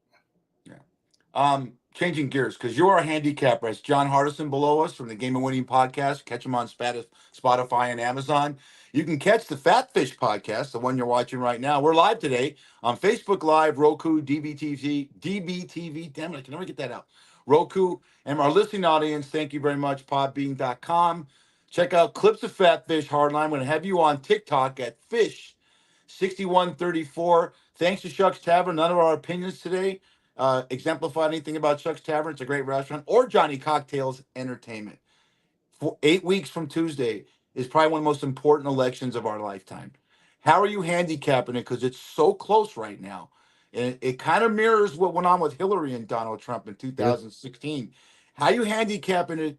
Yeah. Changing gears, because you're a handicapper. It's John Hardison below us from the Game of Winning podcast. Catch him on Spotify and Amazon. You can catch the Fat Fish podcast, the one you're watching right now. We're live today on Facebook Live, Roku, DBTV. Damn it, I can never get that out. Roku, and our listening audience, thank you very much, podbean.com. Check out clips of Fat Fish Hardline. I'm going to have you on TikTok at Fish6134. Thanks to Shucks Tavern. None of our opinions today exemplify anything about Shucks Tavern. It's a great restaurant. Or Johnny Cocktails Entertainment. 8 weeks from Tuesday is probably one of the most important elections of our lifetime. How are you handicapping it? Because it's so close right now. And it kind of mirrors what went on with Hillary and Donald Trump in 2016. How are you handicapping it?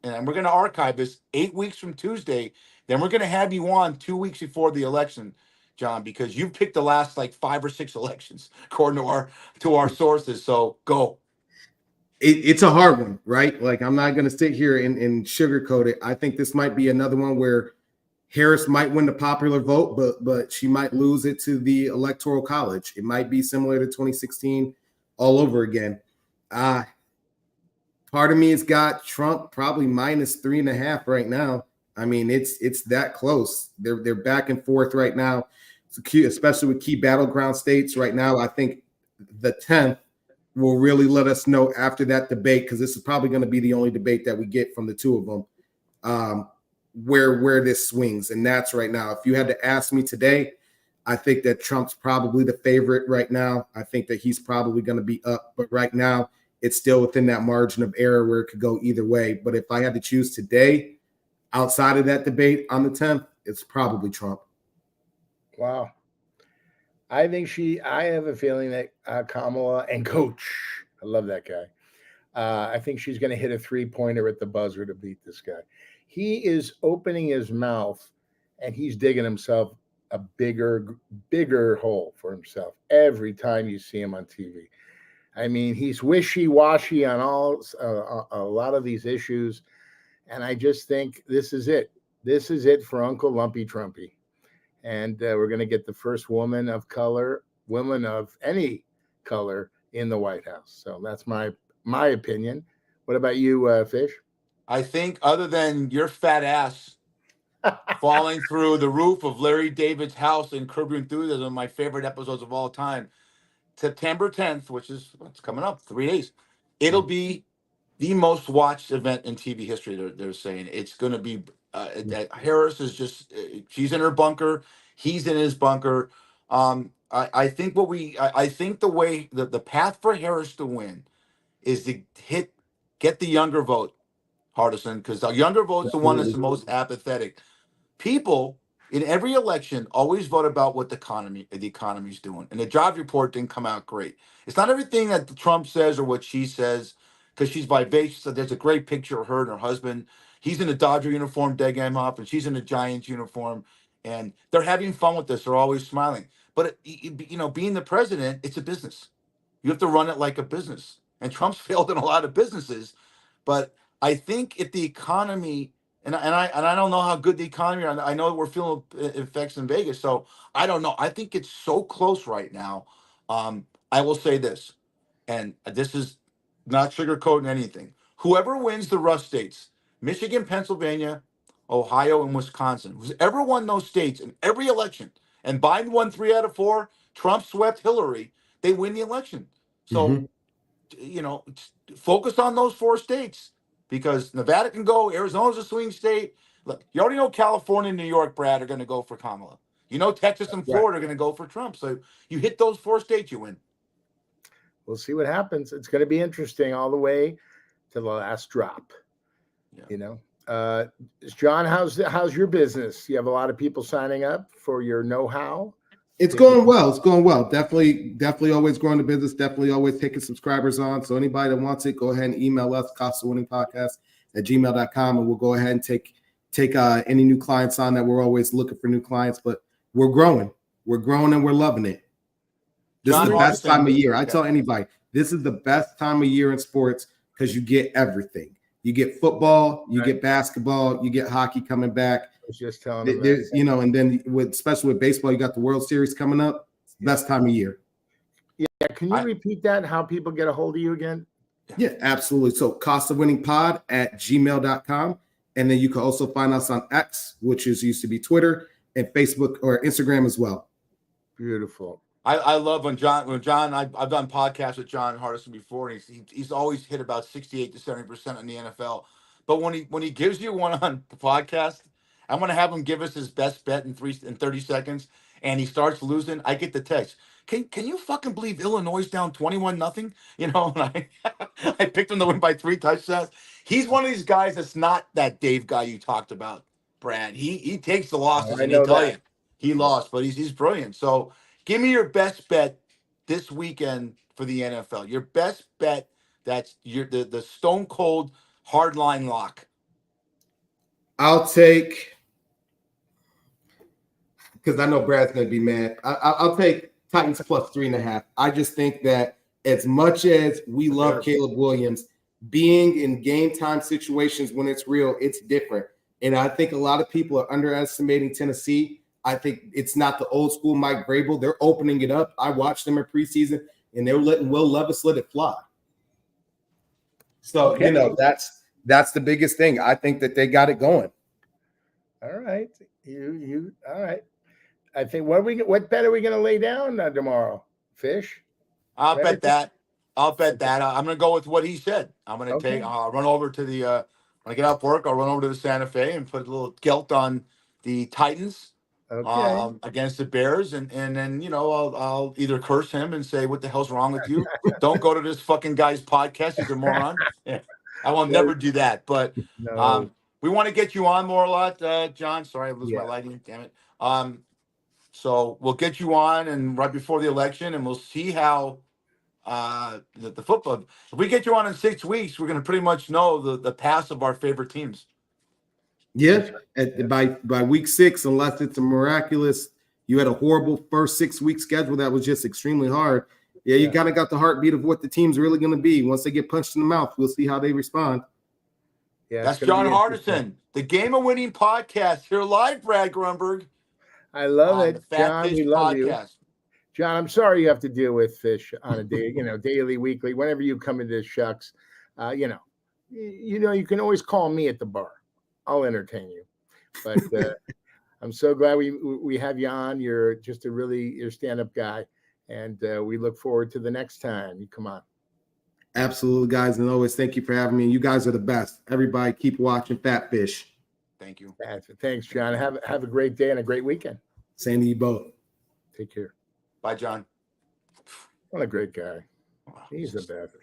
And we're going to archive this 8 weeks from Tuesday. Then we're going to have you on 2 weeks before the election, John, because you've picked the last like 5 or 6 elections according to our sources. So go. It's a hard one, right? Like, I'm not going to sit here and sugarcoat it. I think this might be another one where Harris might win the popular vote, but she might lose it to the Electoral College. It might be similar to 2016 all over again. Part of me has got Trump probably -3.5 right now. I mean, it's that close. They're back and forth right now, especially with key battleground states right now. I think the 10th will really let us know after that debate, because this is probably going to be the only debate that we get from the two of them, where this swings. And that's right now. If you had to ask me today, I think that Trump's probably the favorite right now. I think that he's probably going to be up. But right now, it's still within that margin of error where it could go either way. But if I had to choose today, outside of that debate on the 10th, it's probably Trump. Wow. I have a feeling that Kamala and Coach, I love that guy. I think she's going to hit a 3-pointer at the buzzer to beat this guy. He is opening his mouth and he's digging himself a bigger hole for himself every time you see him on TV. I mean, he's wishy-washy on a lot of these issues. And I just think this is it. This is it for Uncle Lumpy Trumpy. And we're going to get the first woman of any color in the White House. So that's my opinion. What about you, Fish? I think other than your fat ass falling through the roof of Larry David's house in Curb Your Enthusiasm, my favorite episodes of all time, September 10th, which is what's coming up, 3 days, it'll be the most watched event in TV history. They're saying it's going to be Harris is just she's in her bunker, he's in his bunker. I think the way the path for Harris to win is to get the younger vote, Hardison, because the younger vote's the one that's the most apathetic. People in every election always vote about what the economy's doing, and the job report didn't come out great. It's not everything that Trump says or what she says, because she's vivacious. So there's a great picture of her and her husband. He's in a Dodger uniform, Degheim off, and she's in a Giants uniform, and they're having fun with this. They're always smiling. But being the president, it's a business. You have to run it like a business. And Trump's failed in a lot of businesses. But I think if the economy, and I don't know how good the economy. I know we're feeling effects in Vegas, so I don't know. I think it's so close right now. I will say this, and this is not sugarcoating anything. Whoever wins the Rust states, Michigan, Pennsylvania, Ohio, and Wisconsin, who's ever won those states in every election, and Biden won 3 out of 4, Trump swept Hillary, they win the election. So, focus on those 4 states, because Nevada can go, Arizona's a swing state. Look, you already know California and New York, Brad, are going to go for Kamala. You know Texas and Florida are going to go for Trump. So you hit those 4 states, you win. We'll see what happens. It's going to be interesting all the way to the last drop. John, how's your business? You have a lot of people signing up for your know-how. It's going well. It's going well. Definitely always growing the business. Definitely always taking subscribers on. So anybody that wants it, go ahead and email us, costawinningpodcast@gmail.com, and we'll go ahead and take any new clients on that. We're always looking for new clients, but we're growing. We're growing and we're loving it. This is the best time of year. I tell anybody, this is the best time of year in sports because you get everything. You get football, you get basketball, you get hockey coming back. I was just telling them and then especially with baseball, you got the World Series coming up. Best time of year. Yeah, can you repeat that? How people get a hold of you again? Yeah, absolutely. So costawinningpod@gmail.com. And then you can also find us on X, which used to be Twitter, and Facebook or Instagram as well. Beautiful. I love when John. I've done podcasts with John Hardison before, and he's always hit about 68 to 70% in the NFL. But when he gives you one on the podcast, I'm going to have him give us his best bet in 30 seconds, and he starts losing. I get the text. Can you fucking believe Illinois is down 21-0? And I picked him to win by 3 touchdowns. He's one of these guys that's not that Dave guy you talked about, Brad. He takes the losses and he'll tell you he lost, but he's brilliant. So give me your best bet this weekend for the NFL. Your best bet that's the stone cold hardline lock. I'll take, because I know Brad's going to be mad. I'll take Titans plus 3.5. I just think that as much as we love Caleb Williams, being in game time situations when it's real, it's different. And I think a lot of people are underestimating Tennessee. I think it's not the old school Mike Vrabel. They're opening it up. I watched them in preseason, and they're letting Will Levis let it fly. So, that's the biggest thing. I think that they got it going. All right. You all right. I think what bet are we going to lay down tomorrow? Fish? I'll bet that. I'm going to go with what he said. I'm going to I'll run over to when I get off work, I'll run over to the Santa Fe and put a little gelt on the Titans against the Bears. And then, I'll either curse him and say, what the hell's wrong with you? Don't go to this fucking guy's podcast. He's a moron. Yeah. I will never do that. But we want to get you on more a lot, John. Sorry, I lose my lighting. Damn it. So we'll get you on and right before the election, and we'll see how the football. If we get you on in 6 weeks, we're going to pretty much know the pass of our favorite teams. Yeah, by week 6, unless it's a miraculous, you had a horrible first 6-week schedule that was just extremely hard. Yeah, you kind of got the heartbeat of what the team's really going to be. Once they get punched in the mouth, we'll see how they respond. Yeah, that's John Hardison, the Game of Winning podcast here live, Brad Grunberg. I love it, John. We love you, John. I'm sorry you have to deal with Fish on a day, daily, weekly, whenever you come into Shucks. You can always call me at the bar. I'll entertain you. But I'm so glad we have you on. You're just you're a stand-up guy, and we look forward to the next time you come on. Absolutely, guys, and always thank you for having me. You guys are the best. Everybody, keep watching Fat Fish. Thank you. Thanks, John. Have a great day and a great weekend. Same to you both. Take care. Bye, John. What a great guy. He's the best.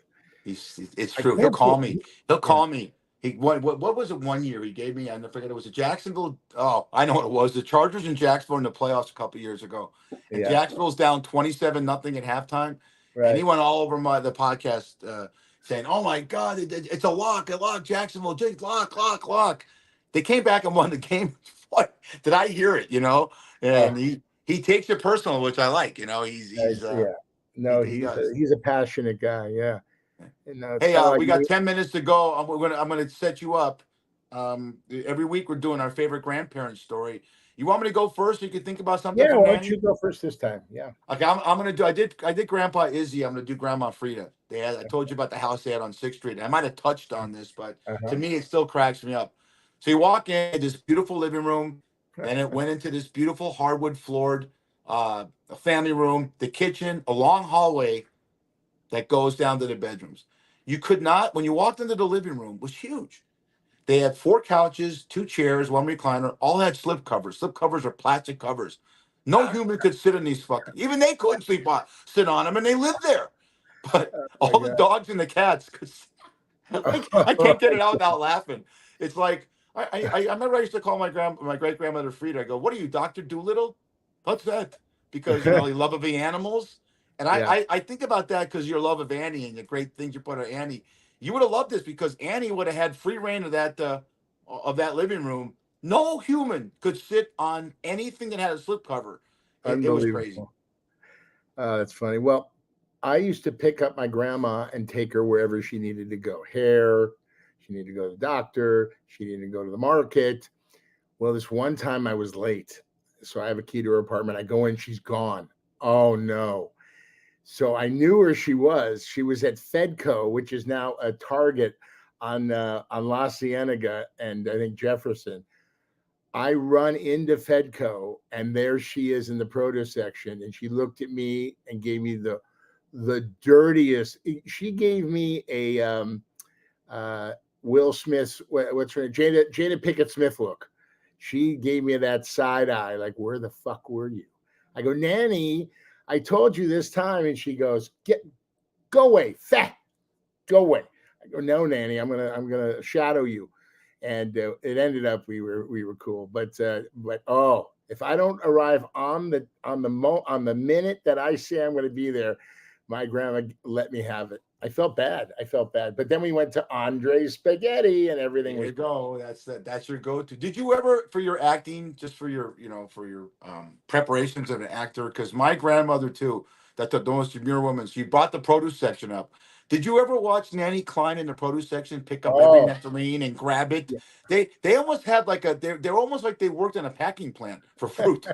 It's true. He'll call me. He'll call me. What was it one year he gave me? I forget. It was a Jacksonville. Oh, I know what it was. The Chargers in Jacksonville in the playoffs a couple years ago. And Jacksonville's down 27-0 at halftime. Right. And he went all over the podcast saying, "Oh my God, it's a lock, Jacksonville, lock." They came back and won the game. What did I hear it? And he he takes it personal, which I like. He's he's a passionate guy. Yeah. And, hey, we got 10 minutes to go. I'm gonna set you up. Every week we're doing our favorite grandparent story. You want me to go first, so you can think about something? Yeah, why don't you go first this time? Yeah. Okay, I'm gonna do. I did Grandpa Izzy. I'm gonna do Grandma Frida. I told you about the house they had on 6th Street. I might have touched on this, but to me it still cracks me up. So you walk in this beautiful living room, then it went into this beautiful hardwood floored a family room, the kitchen, a long hallway that goes down to the bedrooms. You could not, when you walked into the living room, it was huge. They had 4 couches, 2 chairs, 1 recliner, all had slip covers. Slip covers are plastic covers. No human could sit in these even they couldn't sit on them, and they lived there. But all the dogs and the cats could. I can't get it out without laughing. It's like I remember I used to call my great grandmother Frida. I go, "What are you, Dr. Doolittle?" What's that? Because the love of the animals. And I think about that because your love of Annie and the great things you put on Annie. You would have loved this because Annie would have had free reign of that living room. No human could sit on anything that had a slipcover. It was crazy. That's funny. Well, I used to pick up my grandma and take her wherever she needed to go. Hair, she needed to go to the doctor, she needed to go to the market. Well, this one time I was late. So I have a key to her apartment. I go in, she's gone. Oh no. So I knew where she was. She was at Fedco, which is now a Target on La Cienega and I think Jefferson. I run into Fedco and there she is in the produce section. And she looked at me and gave me the dirtiest. She gave me a Will Smith, what's her name? Jada Pinkett Smith look. She gave me that side eye, like, where the fuck were you? I go, Nanny, I told you this time. And she goes, go away, fat, go away. I go, no, Nanny, I'm gonna shadow you. And it ended up we were cool. But if I don't arrive on the minute that I say I'm going to be there, my grandma let me have it. I felt bad. But then we went to Andre's Spaghetti and everything. There you go. That's your go-to. Did you ever, for your acting, just for your preparations of an actor? Because my grandmother too, that the Donos Demure woman, she brought the produce section up. Did you ever watch Nanny Klein in the produce section pick up every nectarine and grab it? Yeah. They almost had they're almost like they worked in a packing plant for fruit.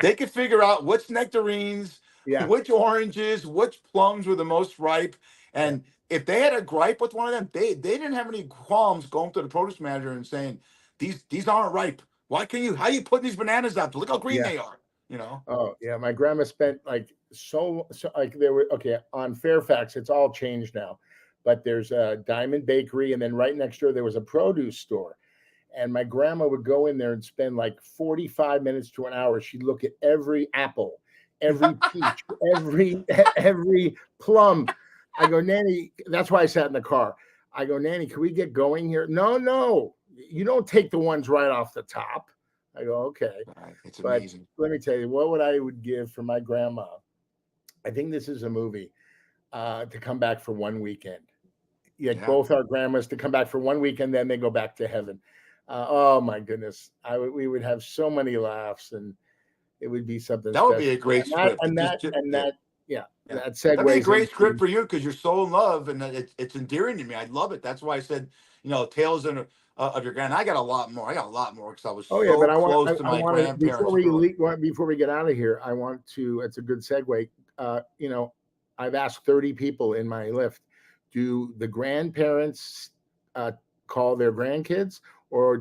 they could figure out which nectarines, which oranges, which plums were the most ripe. And if they had a gripe with one of them, they didn't have any qualms going to the produce manager and saying, these aren't ripe. Why can you? How are you putting these bananas out? Look how green they are. Oh yeah, my grandma spent so there were on Fairfax. It's all changed now, but there's a Diamond Bakery, and then right next door there was a produce store, and my grandma would go in there and spend 45 minutes to an hour. She'd look at every apple, every peach, every plum. I go, Nanny, that's why I sat in the car. I go, Nanny, can we get going here? No, you don't take the ones right off the top. I go, okay. It's amazing. But let me tell you, what I would give for my grandma, I think this is a movie, to come back for one weekend. Both our grandmas to come back for one weekend, then they go back to heaven. Oh my goodness. We would have so many laughs, and it would be something that would be a great script. That segues. That'd be a great script for you because you're so in love, and it's endearing to me. I love it. That's why I said, Tales of your grand. I got a lot more because I was close to my grandparents. Before we get out of here, I want to. It's a good segue. I've asked 30 people in my lift. Do the grandparents call their grandkids, or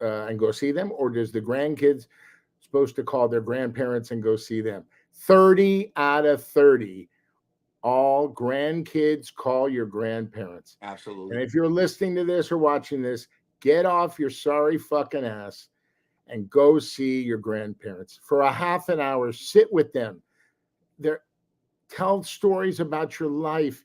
and go see them, or does the grandkids supposed to call their grandparents and go see them? 30 out of 30, all grandkids call your grandparents. Absolutely. And if you're listening to this or watching this, get off your sorry fucking ass and go see your grandparents for a half an hour. Sit with them. Tell stories about your life.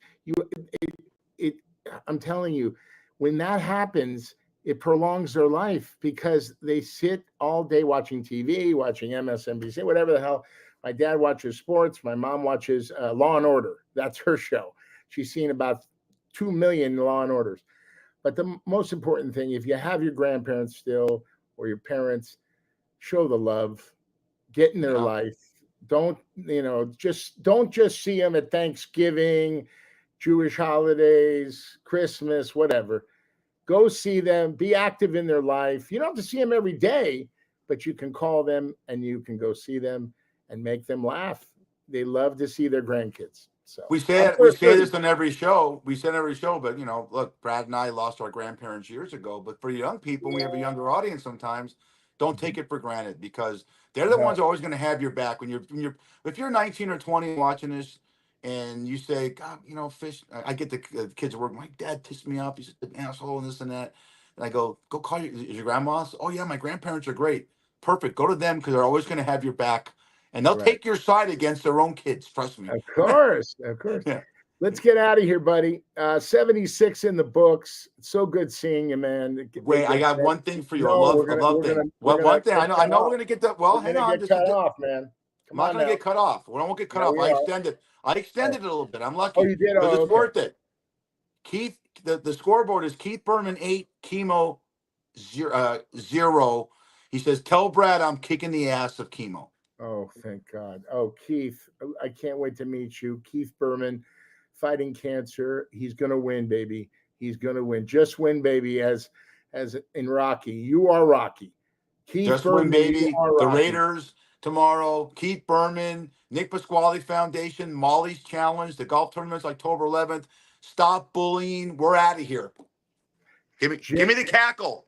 I'm telling you, when that happens, it prolongs their life because they sit all day watching TV, watching MSNBC, whatever the hell. My dad watches sports. My mom watches Law and Order. That's her show. She's seen about 2 million Law and Orders. But the most important thing, if you have your grandparents still or your parents, show the love, get in their life, Don't just see them at Thanksgiving, Jewish holidays, Christmas, whatever. Go see them, be active in their life. You don't have to see them every day, but you can call them and you can go see them and make them laugh. They love to see their grandkids. So we say this on every show. We say every show, but look, Brad and I lost our grandparents years ago. But for young people, we have a younger audience sometimes. Don't take it for granted, because they're the ones who are always going to have your back if you're 19 or 20 watching this, and you say, God, Fish. I get the kids at work. My dad pissed me off. He's an asshole and this and that. And I go call your grandma's. Oh yeah, my grandparents are great. Perfect. Go to them, because they're always going to have your back. And they'll take your side against their own kids. Trust me. Of course. Yeah. Let's get out of here, buddy. 76 in the books. It's so good seeing you, man. Wait, I got one thing for you. I love thing. One thing. I know we're going to get that. Well, hang on. Get cut off, man. I'm not going to get cut off. I won't get cut off. I extended it a little bit. I'm lucky. Oh, you did? Because it's worth it. Keith, the scoreboard is Keith Berman 8, Chemo 0. He says, tell Brad I'm kicking the ass of Chemo. Oh, thank God. Oh, Keith, I can't wait to meet you. Keith Berman, fighting cancer. He's going to win, baby. He's going to win. Just win, baby, as in Rocky. You are Rocky. Keith Just Berman, win, baby. The Raiders tomorrow. Keith Berman, Nick Pasquale Foundation, Molly's Challenge, the golf tournament's October 11th. Stop bullying. We're out of here. Give me the cackle.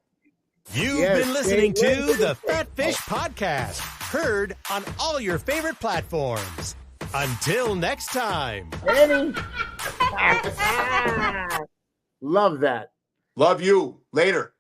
You've been listening to the Fat Fish Podcast, heard on all your favorite platforms. Until next time. Love that. Love you. Later.